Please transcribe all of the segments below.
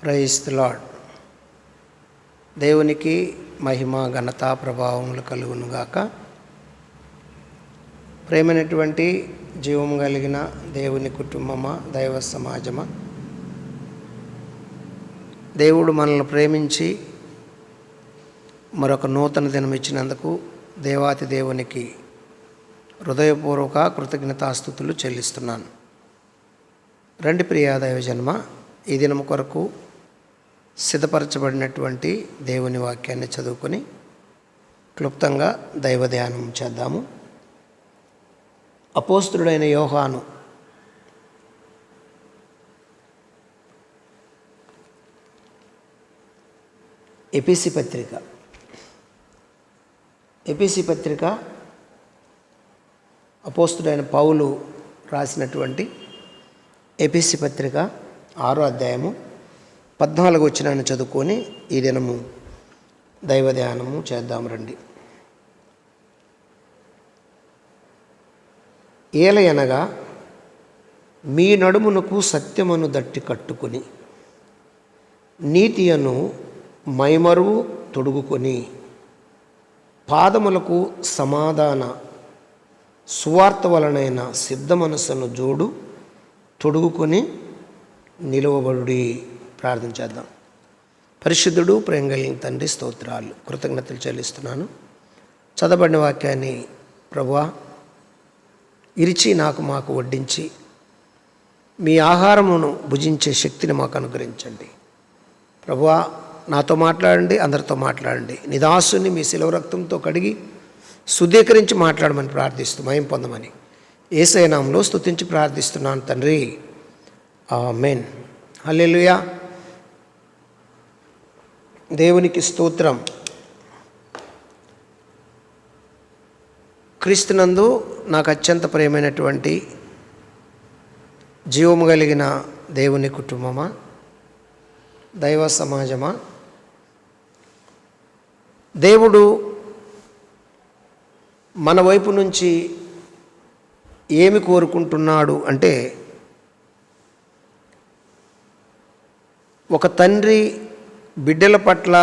Praise the lord. దేవునికి మహిమ ఘనత ప్రభావములు కలుగునుగాక. ప్రేమైనటువంటి జీవం కలిగిన దేవుని కుటుంబమా, దైవ సమాజమా, దేవుడు మనల్ని ప్రేమించి మరొక నూతన దినం ఇచ్చినందుకు దేవాతి దేవునికి హృదయపూర్వక కృతజ్ఞతాస్తుతులు చెల్లిస్తున్నాను. రండి ప్రియా దైవజన్మ, ఈ దినం కొరకు సిద్ధపరచబడినటువంటి దేవుని వాక్యాన్ని చదువుకొని క్లుప్తంగా దైవ ధ్యానం చేద్దాము. అపోస్తుడైన యోహాను ఎపిసి పత్రిక అపోస్తుడైన పౌలు రాసినటువంటి ఎపిసి పత్రిక 6వ అధ్యాయము 14వ వచనాన్ని చదువుకొని ఈ దినము దైవ ధ్యానము చేద్దాం రండి. ఏలయనగా మీ నడుమునకు సత్యమును దట్టి కట్టుకొని నీతియను మైమరువు తొడుగుకొని పాదములకు సమాధాన సువార్త వలనైన సిద్ధ మనస్సును జోడు తొడుగుకొని నిలువబడుడి. ప్రార్థన చేద్దాం. పరిశుద్ధుడు, ప్రేమ కలిగిన తండ్రి, స్తోత్రాలు, కృతజ్ఞతలు చెల్లిస్తున్నాను. చదవబడిన వాక్యాన్ని ప్రభువా ఇరిచి మాకు వడ్డించి మీ ఆహారమును భుజించే శక్తిని మాకు అనుగ్రహించండి. ప్రభువా నాతో మాట్లాడండి, అందరితో మాట్లాడండి. నీ దాసుని మీ శిలువ రక్తంతో కడిగి శుద్ధీకరించి మాట్లాడమని ప్రార్థిస్తూ మహిమ పొందమని యేసయ్య నామములో స్తుతించి ప్రార్థిస్తున్నాను తండ్రి, ఆమేన్. హల్లెలూయా. దేవునికి స్తోత్రం. క్రీస్తునందు నాకు అత్యంత ప్రియమైనటువంటి జీవము కలిగిన దేవుని కుటుంబమా, దైవ సమాజమా, దేవుడు మన వైపు నుంచి ఏమి కోరుకుంటున్నాడు అంటే, ఒక తండ్రి బిడ్డల పట్ల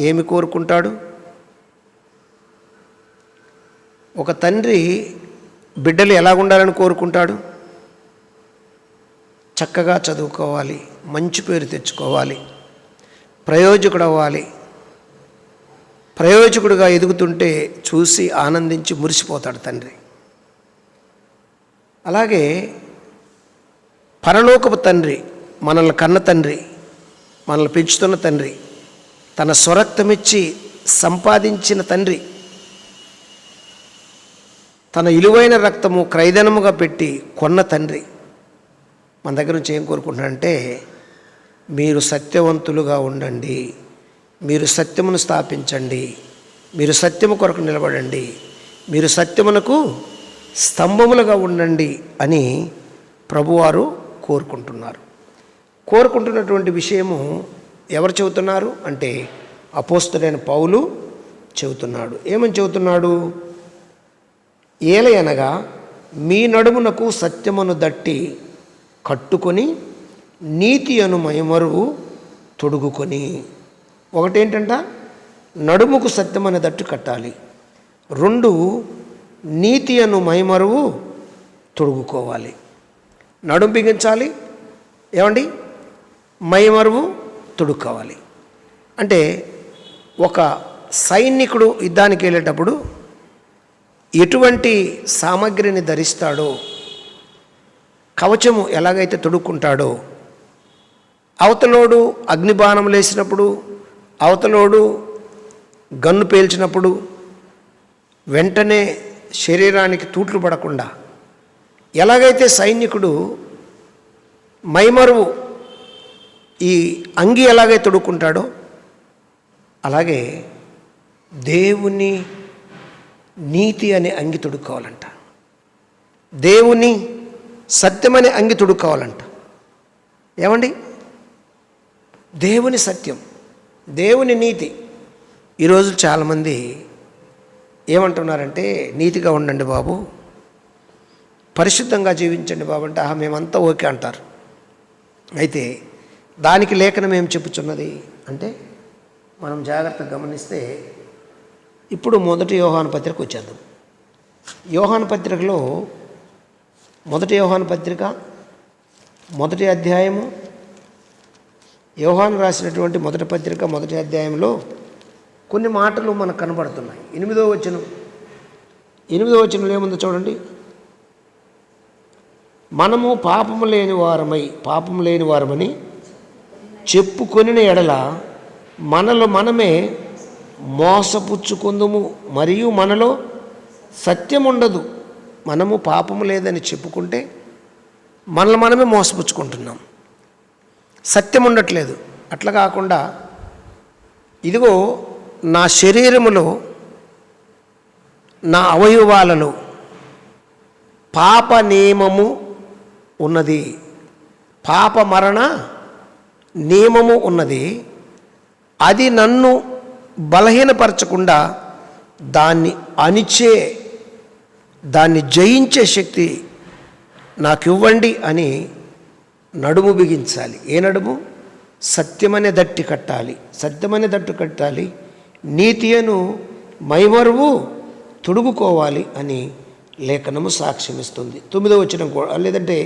ఏమి కోరుకుంటాడు? ఒక తండ్రి బిడ్డలు ఎలాగుండాలని కోరుకుంటాడు? చక్కగా చదువుకోవాలి, మంచి పేరు తెచ్చుకోవాలి, ప్రయోజకుడు అవ్వాలి. ప్రయోజకుడుగా ఎదుగుతుంటే చూసి ఆనందించి మురిసిపోతాడు తండ్రి. అలాగే పరలోకపు తండ్రి, మనల్ని కన్న తండ్రి, మనల్ని పెంచుతున్న తండ్రి, తన స్వరక్తమిచ్చి సంపాదించిన తండ్రి, తన విలువైన రక్తము క్రైదనముగా పెట్టి కొన్న తండ్రి మన దగ్గర నుంచి ఏం కోరుకుంటున్నాడంటే, మీరు సత్యవంతులుగా ఉండండి, మీరు సత్యమును స్థాపించండి, మీరు సత్యము కొరకు నిలబడండి, మీరు సత్యమునకు స్తంభములుగా ఉండండి అని ప్రభువారు కోరుకుంటున్నారు. కోరుకుంటున్నటువంటి విషయము ఎవరు చెబుతున్నారు అంటే, అపోస్తుడైన పౌలు చెబుతున్నాడు. ఏమని చెబుతున్నాడు? ఏలయనగా మీ నడుమునకు సత్యమును దట్టి కట్టుకొని నీతి అను మైమరువు తొడుగుకొని. ఒకటేంటంట, నడుముకు సత్యమని దట్టు కట్టాలి. 2, నీతి అను మైమరువు తొడుగుకోవాలి. నడుము బిగించాలి, ఏమండి, మైమరువు తొడుక్కోవాలి. అంటే ఒక సైనికుడు యుద్ధానికి వెళ్ళేటప్పుడు ఎటువంటి సామగ్రిని ధరిస్తాడో, కవచము ఎలాగైతే తొడుక్కుంటాడో, అవతలోడు అగ్నిబాణం లేసినప్పుడు, అవతలోడు గన్ను పేల్చినప్పుడు వెంటనే శరీరానికి తూట్లు పడకుండా ఎలాగైతే సైనికుడు మైమరువు ఈ అంగి ఎలాగైతే తొడుక్కుంటాడో, అలాగే దేవుని నీతి అనే అంగి తొడుక్కోవాలంట. దేవుని సత్యమనే అంగి తొడుక్కోవాలంట. ఏమండి, దేవుని సత్యం, దేవుని నీతి. ఈరోజు చాలామంది ఏమంటున్నారంటే, నీతిగా ఉండండి బాబు, పరిశుద్ధంగా జీవించండి బాబు అంటే, మేమంతా ఓకే అంటారు. అయితే దానికి లేఖనం ఏం చెప్పుచున్నది అంటే, మనం జాగ్రత్తగా గమనిస్తే ఇప్పుడు మొదటి యోహాను పత్రిక వచ్చేద్దాం. యోహాను పత్రికలో మొదటి యోహాను పత్రిక మొదటి అధ్యాయము, యోహాను రాసినటువంటి మొదటి పత్రిక మొదటి అధ్యాయంలో కొన్ని మాటలు మనకు కనబడుతున్నాయి. 8వ వచనంలో ఏముందో చూడండి. మనము పాపము లేని వారమని చెప్పుకొనిన ఎడల మనలో మనమే మోసపుచ్చుకుందుము, మరియు మనలో సత్యం ఉండదు. మనము పాపము లేదని చెప్పుకుంటే మనల్ని మనమే మోసపుచ్చుకుంటున్నాం, సత్యం ఉండట్లేదు. అట్లా కాకుండా ఇదిగో నా శరీరములో, నా అవయవాలలో పాప నియమము ఉన్నది, పాప మరణ నియమము ఉన్నది. అది నన్ను బలహీనపరచకుండా దాన్ని జయించే శక్తి నాకు ఇవ్వండి అని నడుము బిగించాలి. ఏ నడుము? సత్యమనే దట్టి కట్టాలి. నీతియను మైమరువు తొడుగుకోవాలి అని లేఖనము సాక్ష్యమిస్తుంది. 9వ వచనం కూడా, లేదంటే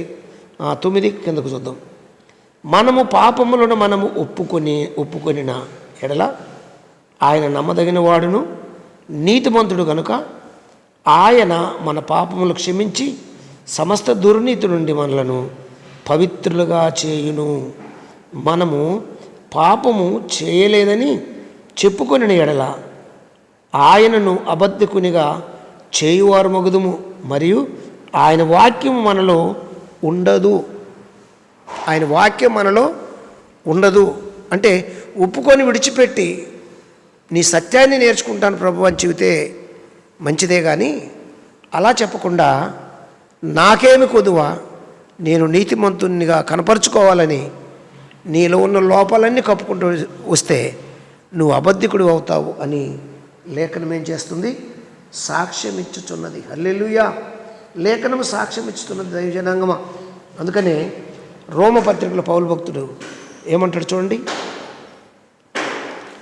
9 కిందకు చూద్దాం. మనము పాపములను మనము ఒప్పుకొనిన ఎడల ఆయన నమ్మదగిన వాడును నీతిమంతుడు కనుక ఆయన మన పాపములు క్షమించి సమస్త దుర్నీతి నుండి మనలను పవిత్రులుగా చేయును. మనము పాపము చేయలేదని చెప్పుకొనిన ఎడల ఆయనను అబద్ధకునిగా చేయువారు మగుదుము, మరియు ఆయన వాక్యం మనలో ఉండదు. అంటే ఒప్పుకొని విడిచిపెట్టి నీ సత్యాన్ని నేర్చుకుంటాను ప్రభు అని చెబితే మంచిదే, కానీ అలా చెప్పకుండా నాకేమి కొదువా, నేను నీతిమంతునిగా కనపరుచుకోవాలని నీలో ఉన్న లోపాలన్నీ కప్పుకుంటూ వస్తే నువ్వు అబద్ధికుడు అవుతావు అని లేఖనం ఏం చేస్తుంది? సాక్ష్యం ఇచ్చుచున్నది. హల్లెలూయా! లేఖనం సాక్ష్యం ఇచ్చుతున్నది దైవజనాంగమా. అందుకనే రోమపత్రికలో పౌలు భక్తుడు ఏమంటాడు చూడండి.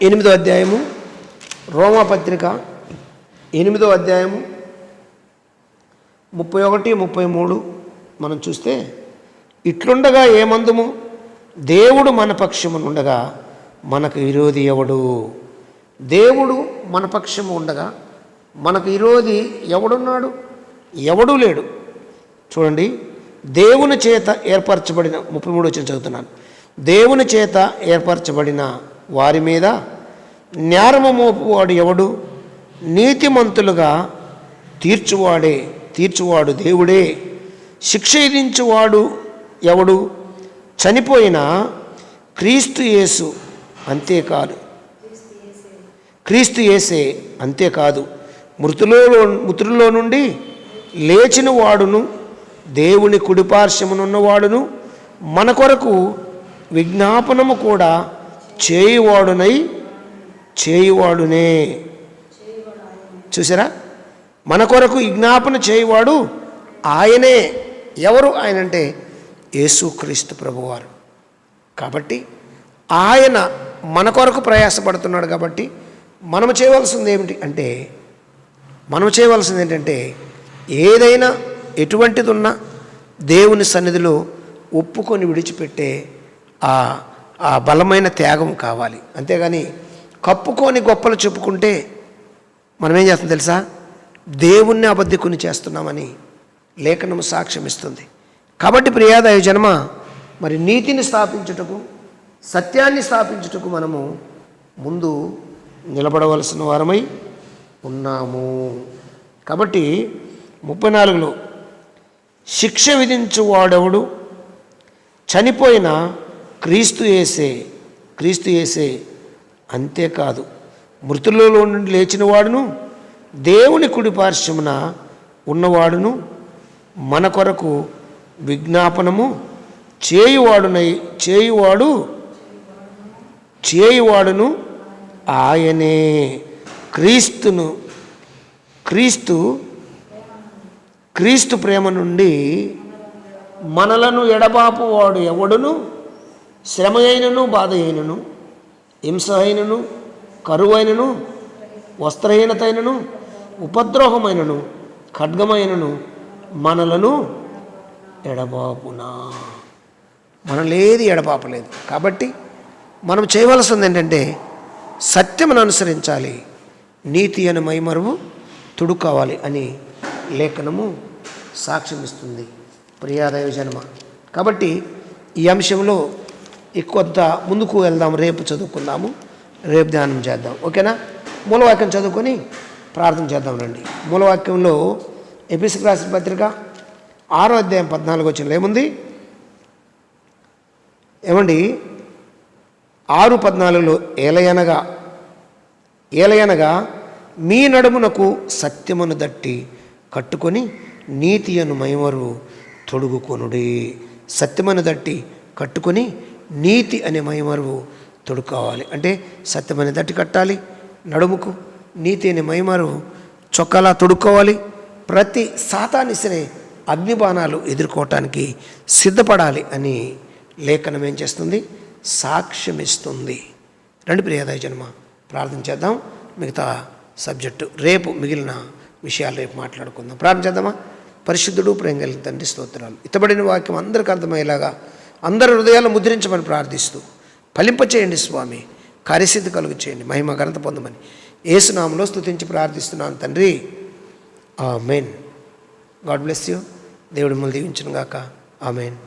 8వ అధ్యాయము, రోమపత్రిక 8వ అధ్యాయము 31, 33 మనం చూస్తే, ఇట్లుండగా ఏమందుము, దేవుడు మన పక్షమునుండగా మనకు విరోధి ఎవడు? దేవుడు మన పక్షము ఉండగా మనకు విరోధి ఎవడున్నాడు? ఎవడూ లేడు. చూడండి, దేవుని చేత ఏర్పరచబడిన 33 వచ్చిన చదువుతున్నాను. దేవుని చేత ఏర్పరచబడిన వారి మీద న్యారము మోపువాడు ఎవడు? నీతిమంతులుగా తీర్చువాడు దేవుడే. శిక్ష విధించువాడు ఎవడు? చనిపోయిన క్రీస్తు యేసే అంతేకాదు, మృతుల్లో నుండి లేచిన వాడును, దేవుని కుడిపార్శ్వమునున్నవాడును, మన కొరకు విజ్ఞాపనము కూడా చేయువాడునే. చూసారా? మన కొరకు విజ్ఞాపన చేయువాడు ఆయనే. ఎవరు ఆయన అంటే యేసుక్రీస్తు ప్రభువారు. కాబట్టి ఆయన మన కొరకు ప్రయాసపడుతున్నాడు. కాబట్టి మనం చేయవలసింది ఏంటంటే ఏదైనా ఎటువంటిది ఉన్నా దేవుని సన్నిధిలో ఒప్పుకొని విడిచిపెట్టే ఆ బలమైన త్యాగం కావాలి. అంతేగాని కప్పుకొని గొప్పలు చెప్పుకుంటే మనం ఏం చేస్తాం తెలుసా? దేవుణ్ణి అబద్ధికుని చేస్తున్నామని లేఖనము సాక్ష్యం ఇస్తుంది. కాబట్టి ప్రియాదయ జన్మ, మరి నీతిని స్థాపించుటకు, సత్యాన్ని స్థాపించుటకు మనము ముందు నిలబడవలసిన వారమై ఉన్నాము. కాబట్టి 34లో శిక్ష విధించువాడెవడు? చనిపోయిన క్రీస్తు యేసే అంతేకాదు, మృతులలో నుండి లేచిన వాడును, దేవుని కుడిపార్శ్వమున ఉన్నవాడును, మన కొరకు విజ్ఞాపనము చేయువాడును ఆయనే. క్రీస్తు ప్రేమ నుండి మనలను ఎడబాపువాడు ఎవడును శ్రమ అయినను, బాధ అయినను, హింస అయినను, కరువు అయినను, వస్త్రహీనత అయినను, ఉపద్రోహమైనను, ఖడ్గమైనను మనలను ఎడబాపునా. మనలేది ఎడబాపలేదు. కాబట్టి మనం చేయవలసింది ఏంటంటే సత్యమును అనుసరించాలి, నీతి అని మైమరువు తుడుకోవాలి అని లేఖనము సాక్ష్యం ఇస్తుంది. ప్రియాదైవజనమ, కాబట్టి ఈ అంశంలో కొంత ముందుకు వెళ్దాం. రేపు చదువుకుందాము, రేపు ధ్యానం చేద్దాం. ఓకేనా? మూలవాక్యం చదువుకొని ప్రార్థన చేద్దాం. రండి. మూలవాక్యంలో ఎఫెసీయులకు రాసిన పత్రిక 6వ అధ్యాయం 14వ వచనంలో ఏముంది? ఏమండి? 6:14లో ఏలయనగా మీ నడుమునకు సత్యమును దట్టి కట్టుకొని నీతి అను మైమరువు తొడుగుకొనుడి. సత్యమును దట్టి కట్టుకొని నీతి అనే మైమరువు తొడుక్కోవాలి. అంటే సత్యమని దట్టి కట్టాలి నడుముకు, నీతి అనే మైమరువు చొక్కాలా తొడుక్కోవాలి. ప్రతి సాతానిసనే అగ్నిబాణాలు ఎదుర్కోవటానికి సిద్ధపడాలి అని లేఖనం ఏం చేస్తుంది? సాక్ష్యమిస్తుంది. రండి ప్రియదయ జన్మ, ప్రార్థన చేద్దాం. మిగతా సబ్జెక్టు రేపు, మిగిలిన విషయాలు రేపు మాట్లాడుకుందాం. ప్రార్థన చేద్దామా? పరిశుద్ధుడు, ప్రేమ కలిగిన తండ్రి, స్తోత్రాలు. ఇతబడిన వాక్యం అందరికీ అర్థమయ్యేలాగా అందరి హృదయాలు ముద్రించమని ప్రార్థిస్తూ ఫలింపచేయండి స్వామి. కార్యసిద్ధి కలుగు చేయండి. మహిమ ఘనత పొందమని యేసు నామములో స్తుతించి ప్రార్థిస్తున్నాను తండ్రి. ఆమేన్. God bless you. దేవుడు మిమ్మల్ని దీవించును గాక. ఆమేన్.